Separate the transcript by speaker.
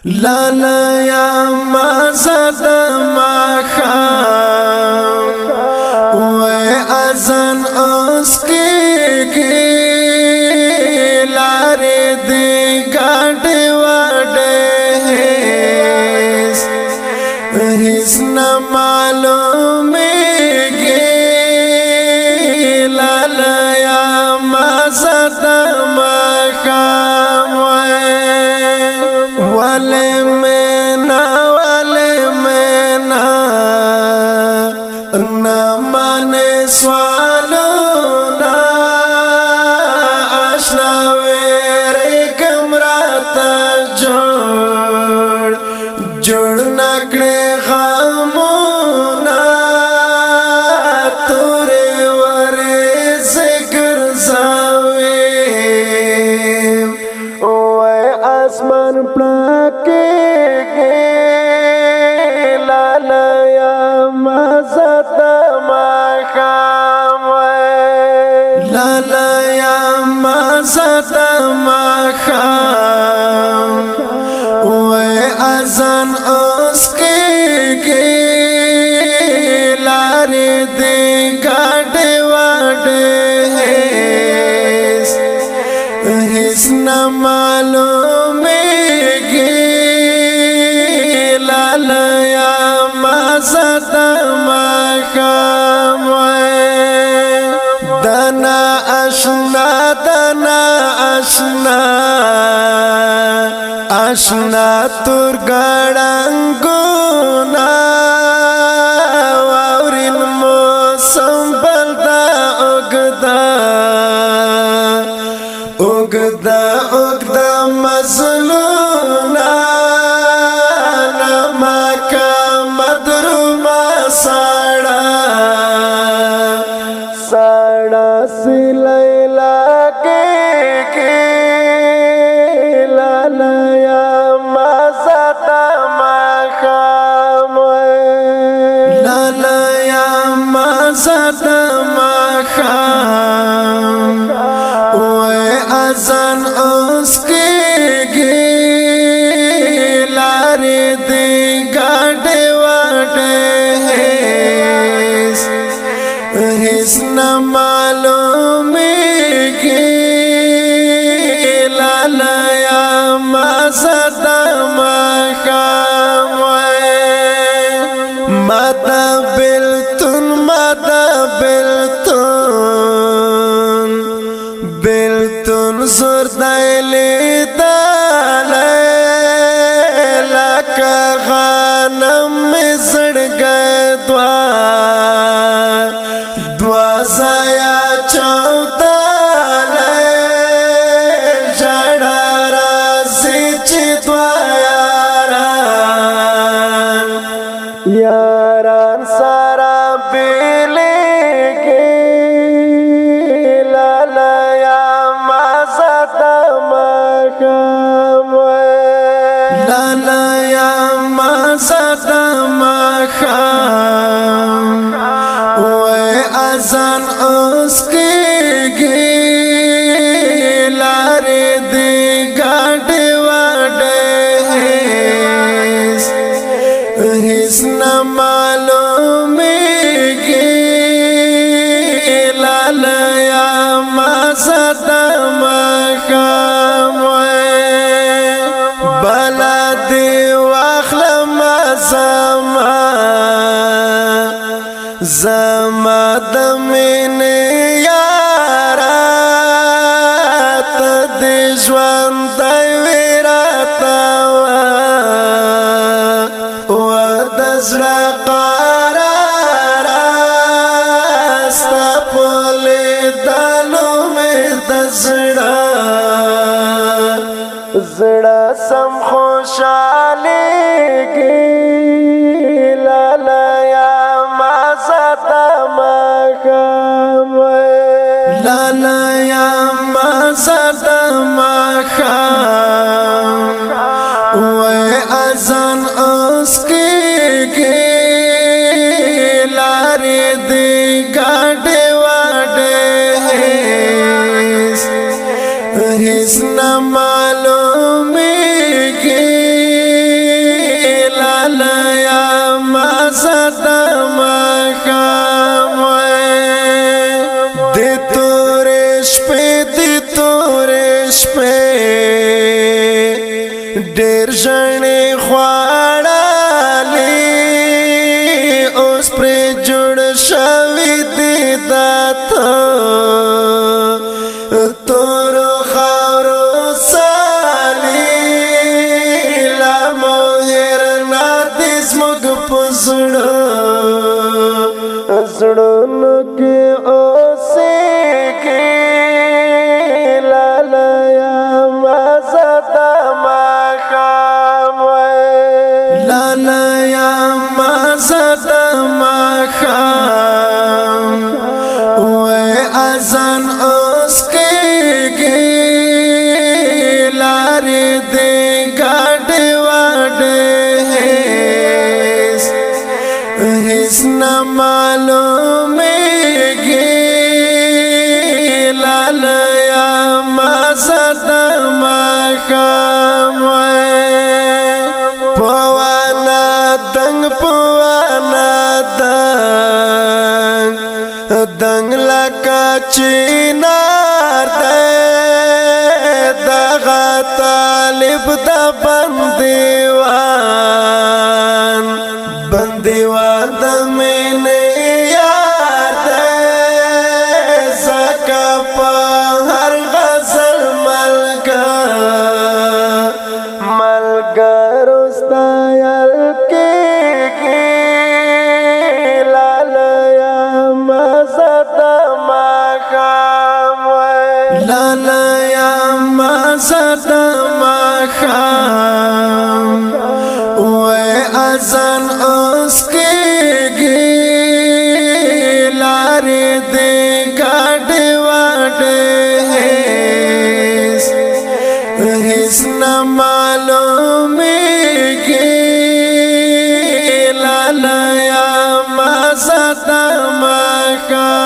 Speaker 1: لالا یا مازد مخام وی ازن اسکی لاری دی گاڑی وڈی حس نمالومی گی لالا یا مازد مخام ولی مینا نمانی سوالونا اشنا ویری کمراتا جوڑ نکڑی غامونا توری وری ذکر زاویم وی آسمان پلاکی گی لالا یا مازد مخام لالا یا مازد مخام وی ازن اسکی گی لاری دی گاڑی وڈی حس نمالومی گی لالا یا مازد مخام دنا اشنا تور گڑنگونا واورین موسم بلدا اگدا مظلونا نمکا مدروما ساڑا سی لیلا کی لالا یا مازد مخام لالا یا مازد مخام وی ازن اسکی گی لاری دی گاڑی وڈی حس نمالومی گی لالا یا مازد مخام مادا بلتون زور دایلی دالی لکا غانم می زڑگئی دوا زایا چودالی جڑا رازی چی دوا یاران سارا بیلی گی لالا یا مازد مخام لالا یا مازد مخام وی ازن اسکی گی لاری دی گاڑی وڈی حس نمالومی گی لالا یا مازد مخام بلا دی واخلم زما دمین یارا تدی ژوند ویراتا دزړه قرارا ستا پولی دالو می زړه سم خوشحالیږي لالا یا مازد مخام لالا یا مازد مخام وی ازن اسکی گی لاری دی گاڑی وڈی حس نمالومی گی ډېر ژڼې خواړلې اوس پرې جوړ شوي دي دا تور خاورو سالي لا مو هېر نه دي زموږ په زړونو کې اوسېږي لالیه ما زده ماښام لالیه ما زده ماښام وای اذان اوس کېږي لارې دې ګاډې واډې هیڅ نه معلومېږي لالیه ما زده ماښام په وانا دنګ په وانا دنګ لکه چینار دی دغه طالب د بندیوان د مینې یار دی ځکه په هر غزل ملګرو ستایل کېږي لالیه ما زده ماښام لالیه ما زده ماښام وای اذان اوس کېږي لارې دې ګاډې واډې هیڅ نه معلومېږي لالیه ما زده ماښام